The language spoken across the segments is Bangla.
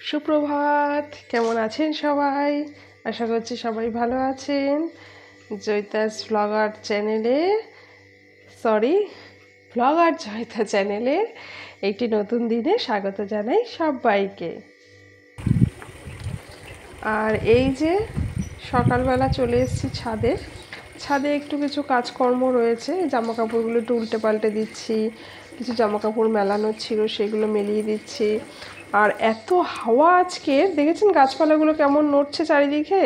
সুপ্রভাত, কেমন আছেন সবাই? আশা করছি সবাই ভালো আছেন। জয়িতাস ব্লগার চ্যানেলে ব্লগার জয়িতা চ্যানেলে একটি নতুন দিনে স্বাগত জানাই সবাইকে। আর এই যে সকালবেলা চলে এসেছি ছাদে একটু কিছু কাজকর্ম রয়েছে। জামা কাপড়গুলো একটু উল্টে পাল্টে দিচ্ছি, কিছু জামা কাপড় মেলানোর ছিল সেগুলো মেলিয়ে দিচ্ছি। আর এত হাওয়া আজকে, দেখেছেন গাছপালাগুলো কেমন নড়ছে চারিদিকে,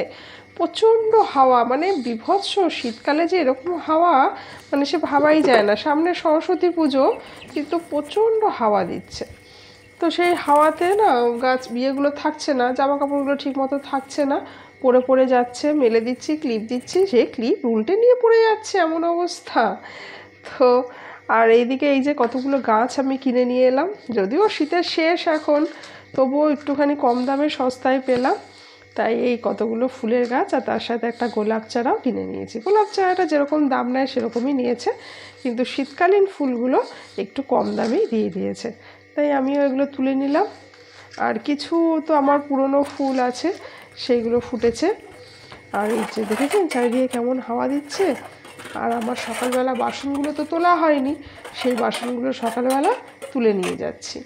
প্রচণ্ড হাওয়া, মানে বীভৎস। শীতকালে যে এরকম হাওয়া মানে সে ভাবাই যায় না। সামনে সরস্বতী পুজো, কিন্তু প্রচণ্ড হাওয়া দিচ্ছে। তো সেই হাওয়াতে না গাছ বিয়েগুলো থাকছে না, জামা কাপড়গুলো ঠিক মতো থাকছে না, পড়ে পড়ে যাচ্ছে। মেলে দিচ্ছি, ক্লিপ দিচ্ছি, সে ক্লিপ উল্টে নিয়ে পড়ে যাচ্ছে, এমন অবস্থা। তো আর এইদিকে এই যে কতগুলো গাছ আমি কিনে নিয়ে এলাম, যদিও শীতের শেষ এখন, তবুও একটুখানি কম দামে সস্তায় পেলাম। তাই এই কতগুলো ফুলের গাছ আর তার সাথে একটা গোলাপ চারাও কিনে নিয়েছি। গোলাপ চারাটা যেরকম দাম নেয় সেরকমই নিয়েছে, কিন্তু শীতকালীন ফুলগুলো একটু কম দামেই দিয়ে দিয়েছে, তাই আমিও এগুলো তুলে নিলাম। আর কিছু তো আমার পুরনো ফুল আছে, সেইগুলো ফুটেছে। আর এই যে দেখেছেন চারিদিকে কেমন হাওয়া দিচ্ছে। আর আমার সকালবেলা বাসনগুলো তো তোলা হয়নি, সেই বাসনগুলো সকালবেলা তুলে নিয়ে যাচ্ছি।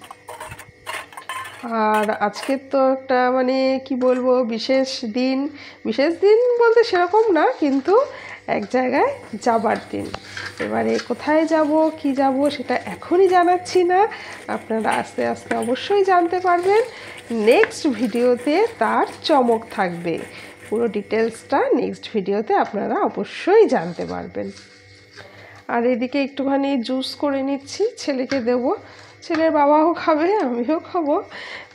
আর আজকের তো একটা মানে কি বলবো, বিশেষ দিন বলতে সেরকম না, কিন্তু এক জায়গায় যাবার দিন। এবারে কোথায় যাব কি যাব সেটা এখনই জানাচ্ছি না, আপনারা আস্তে আস্তে অবশ্যই জানতে পারবেন। নেক্সট ভিডিওতে তার চমক থাকবে, পুরো ডিটেলসটা নেক্সট ভিডিওতে আপনারা অবশ্যই জানতে পারবেন। আর এদিকে একটুখানি জুস করে নিচ্ছি, ছেলেকে দেব, ছেলের বাবাও খাবে, আমিও খাবো,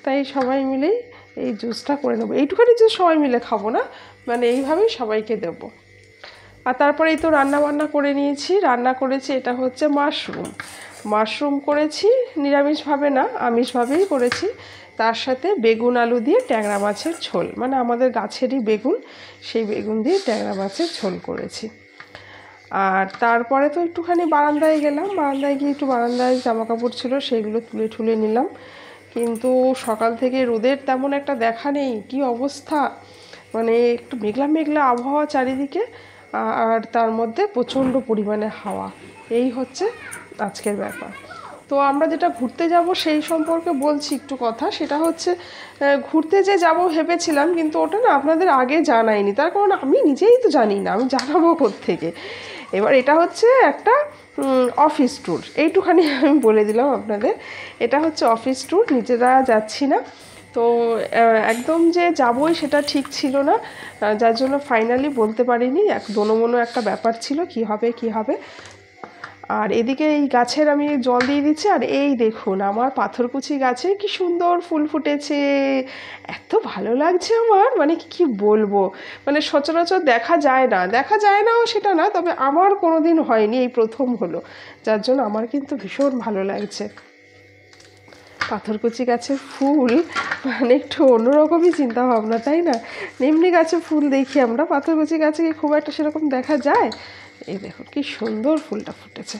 তাই সবাই মিলেই এই জুসটা করে নেবো। এইটুখানি জুস সবাই মিলে খাবো না, মানে এইভাবেই সবাইকে দেব। আর তারপরে এই তো রান্না বান্না করে নিয়েছি। রান্না করেছি, এটা হচ্ছে মাশরুম করেছি, নিরামিষভাবে না আমিষভাবেই করেছি। তার সাথে বেগুন আলু দিয়ে ট্যাংরা মাছের ঝোল, মানে আমাদের গাছেরই বেগুন, সেই বেগুন দিয়ে ট্যাংরা মাছের ঝোল করেছি। আর তারপরে তো একটুখানি বারান্দায় গেলাম, বারান্দায় গিয়ে একটু বারান্দায় জামা কাপড় ছিল সেইগুলো তুলে নিলাম। কিন্তু সকাল থেকে রোদের তেমন একটা দেখা নেই, কি অবস্থা, মানে একটু মেঘলা মেঘলা আবহাওয়া চারিদিকে, আর তার মধ্যে প্রচণ্ড পরিমাণে হাওয়া। এই হচ্ছে আজকের ব্যাপার। তো আমরা যেটা ঘুরতে যাব সেই সম্পর্কে বলছি একটু কথা। সেটা হচ্ছে ঘুরতে যে যাব ভেবেছিলাম, কিন্তু ওটা না আপনাদের আগে জানাইনি, তার কারণ আমি নিজেই তো জানি না, আমি জানাবো কোত্থেকে। এবার এটা হচ্ছে একটা অফিস ট্যুর, এইটুখানি আমি বলে দিলাম আপনাদের। এটা হচ্ছে অফিস ট্যুর, নিজেরা যাচ্ছি না। তো একদম যে যাবই সেটা ঠিক ছিল না, যার জন্য ফাইনালি বলতে পারিনি, এক দোনোমনো একটা ব্যাপার ছিল, কি হবে। আর এদিকে এই গাছের আমি জল দিয়ে দিচ্ছি। আর এই দেখুন আমার পাথরকুচি গাছে কি সুন্দর ফুল ফুটেছে, এত ভালো লাগছে আমার, মানে কি বলবো, মানে সচরাচর দেখা যায় নাও সেটা না, তবে আমার কোনো দিন হয়নি, এই প্রথম হলো, যার জন্য আমার কিন্তু ভীষণ ভালো লাগছে। পাথরকুচি গাছের ফুল মানে একটু অন্যরকমই চিন্তা ভাবনা, তাই না? এমনি গাছে ফুল দেখি আমরা, পাথরকুচি গাছে কি খুব একটা সেরকম দেখা যায়? এই দেখুন কি সুন্দর ফুলটা ফুটেছে।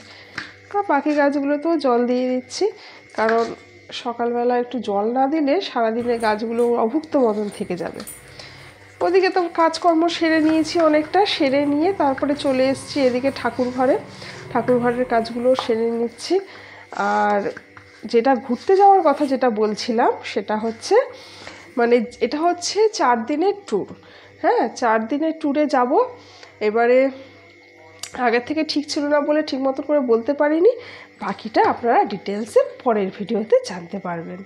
আর বাকি গাছগুলোতেও জল দিয়ে দিচ্ছি, কারণ সকালবেলা একটু জল না দিলে সারাদিনে গাছগুলো অভুক্ত মতন থেকে যাবে। ওদিকে তো কাজকর্ম সেরে নিয়েছি, অনেকটা সেরে নিয়ে তারপরে চলে এসেছি এদিকে ঠাকুরঘরের কাজগুলো সেরে নিচ্ছি। আর যেটা ঘুরতে যাওয়ার কথা যেটা বলছিলাম সেটা হচ্ছে, মানে এটা হচ্ছে 4 দিনের ট্যুর। হ্যাঁ, 4 দিনের ট্যুরে যাব। এবারে আগের থেকে ঠিক ছিল না বলে ঠিক মতো করে বলতে পারিনি, বাকিটা আপনারা ডিটেলসে পরের ভিডিওতে জানতে পারবেন।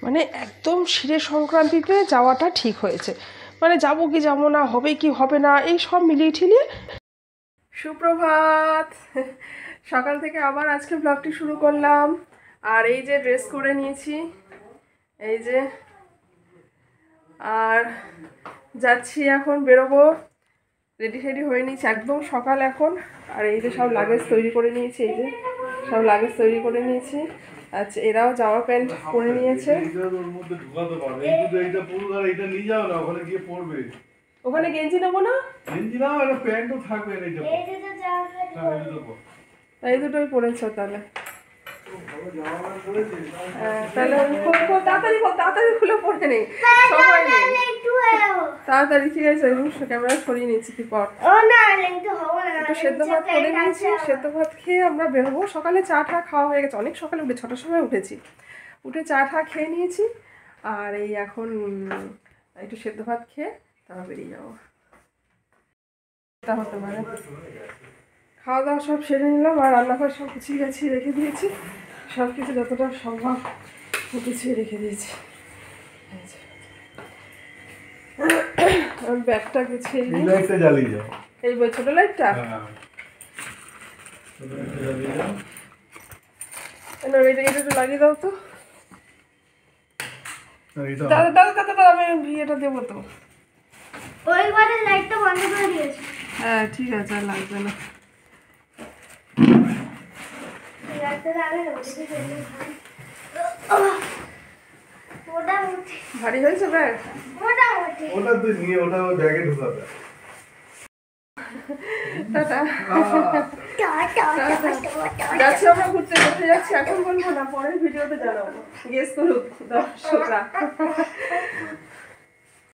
মানে একদম শিরে সংক্রান্তিতে যাওয়াটা ঠিক হয়েছে, মানে যাবো কি যাবো না, হবে কি হবে না, এই সব মিলিয়ে ঠিলিয়ে। সুপ্রভাত, সকাল থেকে আবার আজকে ব্লগটি শুরু করলাম। আর এই যে ড্রেস করে নিয়েছি, এই যে, আর যাচ্ছি এখন, বেরোবো। রেডি টেডি হয়ে নিয়েছি একদম সকাল এখন। আর এই যে সব লাগেজ তৈরি করে নিয়েছি, এই যে সব লাগেজ তৈরি করে নিয়েছি। আচ্ছা, এরাও জামা প্যান্ট পরে নিয়েছে। ওখানে গেঞ্জি নেবো না, এই দুটোই পরেছো তাহলে? তাহলে তাড়াতাড়ি তাড়াতাড়ি খুলে পড়ে নেই, সময় নেই, তাড়াতাড়ি। ঠিক আছে, ক্যামেরা সরিয়ে নিচ্ছি, তুই পর। একটু সেদ্ধ ভাত করে নিয়েছি, সেদ্ধ ভাত খেয়ে আমরা বেরোবো। সকালে চা টা খাওয়া হয়ে গেছে, অনেক সকালে উঠে 6টার সময় উঠেছি, উঠে চা টা খেয়ে নিয়েছি। আর এই এখন একটু সেদ্ধ ভাত খেয়ে তারপর বেরিয়ে যাবো। এটা হতে পারে। খাওয়া দাওয়া সব সেরে নিলাম, আর রান্নাঘর সব গুছিয়ে গেছি, রেখে দিয়েছি সব কিছু, যতটা সম্ভব গুছিয়ে রেখে দিয়েছি। ব্যাগটা গুছিয়ে এই বই, ছোট লাইটটা এটা একটু লাগিয়ে দাও তো দাদা, দাদা দাদা দাদা, আমি ইয়েটা দেবো তো। লাইটটা বন্ধ করে দিয়েছি। হ্যাঁ ঠিক আছে, আর লাগবে না। ভারী হয়েছে ব্যাগ? ওটা তুই নিয়ে ওটা ব্যাগে ঢুকাবে। যাচ্ছি আমরা ঘুরতে, ঘুরতে যাচ্ছি, এখন বলবো না, পরের ভিডিওতে জানাবো, গেস করুক দর্শকরা।